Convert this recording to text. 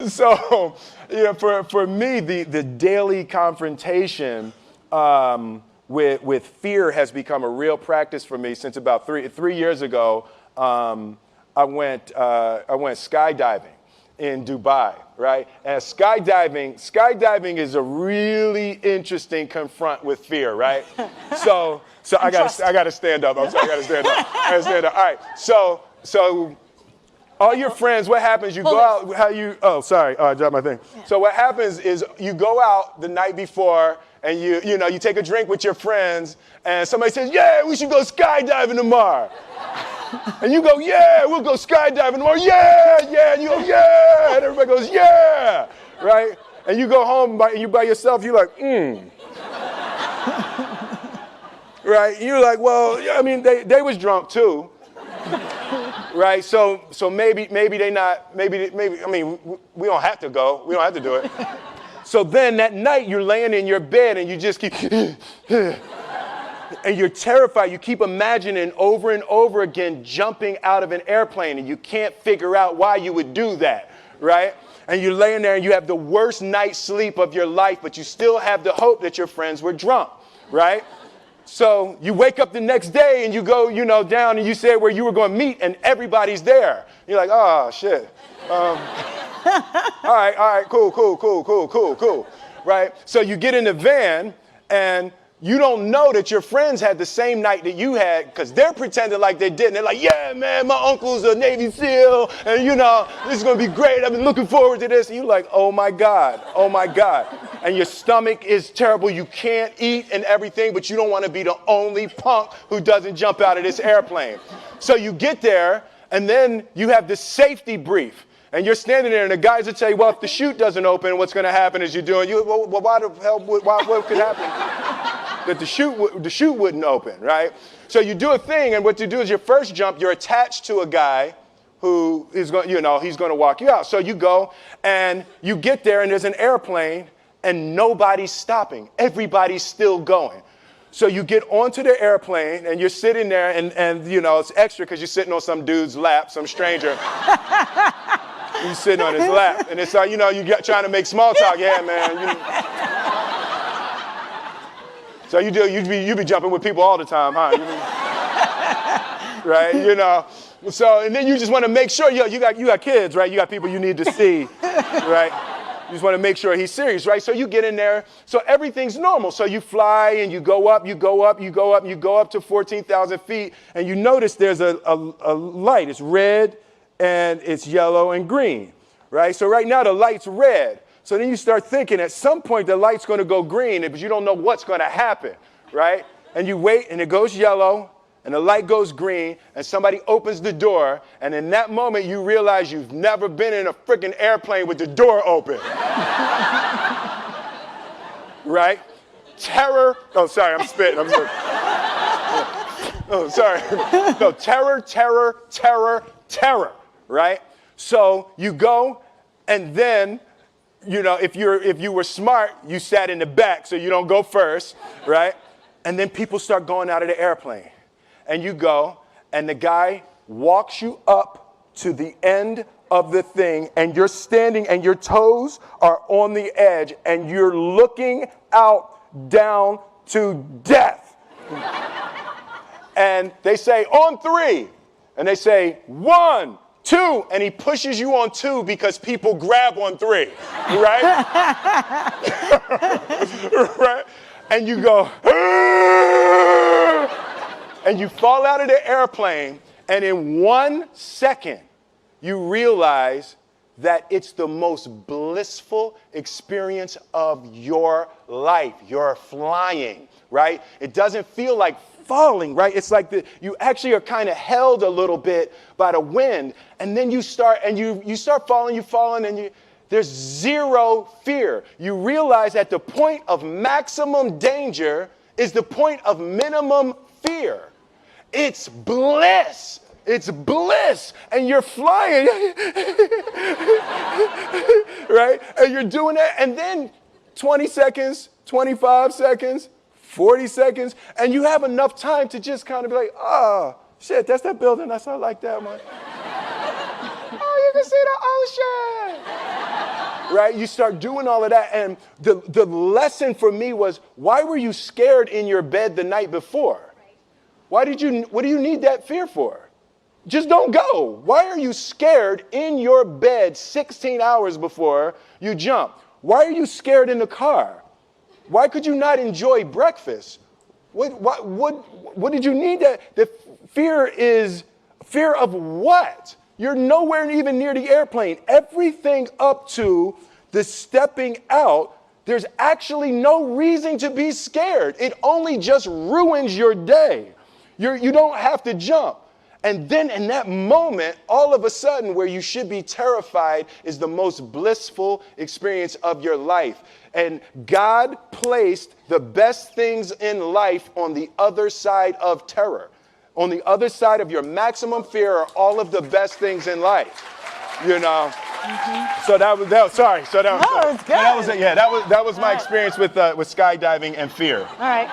So, for me, the daily confrontation with fear has become a real practice for me since about three years ago. I went skydiving in Dubai, right? And skydiving is a really interesting confront with fear, right? So I gotta stand up. I'm sorry, I gotta stand up. All right. So all your friends, what happens? You go out. Oh, sorry. I dropped my thing. Yeah. So what happens is you go out the night before and you take a drink with your friends, and somebody says, "Yeah, we should go skydiving tomorrow." And you go, "Yeah, we'll go skydiving tomorrow." Yeah. And you go, "Yeah." And everybody goes, "Yeah." Right? And you go home you by yourself. You're like, Right? And you're like, well, I mean, they was drunk too. Right? So maybe they not, maybe, I mean, we don't have to go. We don't have to do it. So then that night you're laying in your bed and you just keep, and you're terrified. You keep imagining over and over again jumping out of an airplane, and you can't figure out why you would do that, right? And you're laying there and you have the worst night's sleep of your life, but you still have the hope that your friends were drunk, right? So you wake up the next day and you go, down and you say where you were going to meet and everybody's there. You're like, oh, shit. All right, cool. Right? So you get in the van and you don't know that your friends had the same night that you had because they're pretending like they didn't. They're like, yeah, man, my uncle's a Navy SEAL and, this is going to be great. I've been looking forward to this. And you're like, oh, my God. And your stomach is terrible. You can't eat and everything, but you don't want to be the only punk who doesn't jump out of this airplane. So you get there, and then you have this safety brief. And you're standing there, and the guys will tell you, well, if the chute doesn't open, what's going to happen is well, why the hell, what could happen? That the chute wouldn't open, right? So you do a thing, and what you do is your first jump, you're attached to a guy who is going, he's going to walk you out. So you go, and you get there, and there's an airplane, and nobody's stopping. Everybody's still going. So you get onto the airplane, and you're sitting there, and it's extra because you're sitting on some dude's lap, some stranger. You're sitting on his lap, and it's like, you're trying to make small talk. Yeah, man. So you be jumping with people all the time, huh? Right? So, and then you just want to make sure, you got kids, right? You got people you need to see, right? You just want to make sure he's serious, right? So you get in there, so everything's normal. So you fly and you go up to 14,000 feet, and you notice there's a light. It's red, and it's yellow and green, right? So right now the light's red. So then you start thinking at some point the light's going to go green, but you don't know what's going to happen, right? And you wait, and it goes yellow, and the light goes green, and somebody opens the door, and in that moment you realize you've never been in a freaking airplane with the door open. Right? Terror. Oh, sorry, I'm spitting. I'm sorry. Oh, sorry. No, terror. Right? So you go, and then, if you were smart, you sat in the back so you don't go first, right? And then people start going out of the airplane. And you go, and the guy walks you up to the end of the thing, and you're standing, and your toes are on the edge, and you're looking out down to death. And they say, on 3. And they say, 1, 2, and he pushes you on 2 because people grab on 3, right? Right? And you go, and you fall out of the airplane, and in 1 second, you realize that it's the most blissful experience of your life. You're flying, right? It doesn't feel like falling, right? It's like you actually are kind of held a little bit by the wind, and then you start falling, and there's zero fear. You realize that the point of maximum danger is the point of minimum fear. It's bliss. It's bliss. And you're flying. Right? And you're doing that. And then 20 seconds, 25 seconds, 40 seconds, and you have enough time to just kind of be like, oh, shit, that's that building. I like that one. Oh, you can see the ocean. right? You start doing all of that. And the lesson for me was, why were you scared in your bed the night before? What do you need that fear for? Just don't go. Why are you scared in your bed 16 hours before you jump? Why are you scared in the car? Why could you not enjoy breakfast? What did you need that? The fear is fear of what? You're nowhere even near the airplane. Everything up to the stepping out, there's actually no reason to be scared. It only just ruins your day. You don't have to jump. And then in that moment, all of a sudden, where you should be terrified is the most blissful experience of your life. And God placed the best things in life on the other side of terror. On the other side of your maximum fear are all of the best things in life. You know? Mm-hmm. So that was sorry. So that was, no, it's good. That was my experience with skydiving and fear. All right.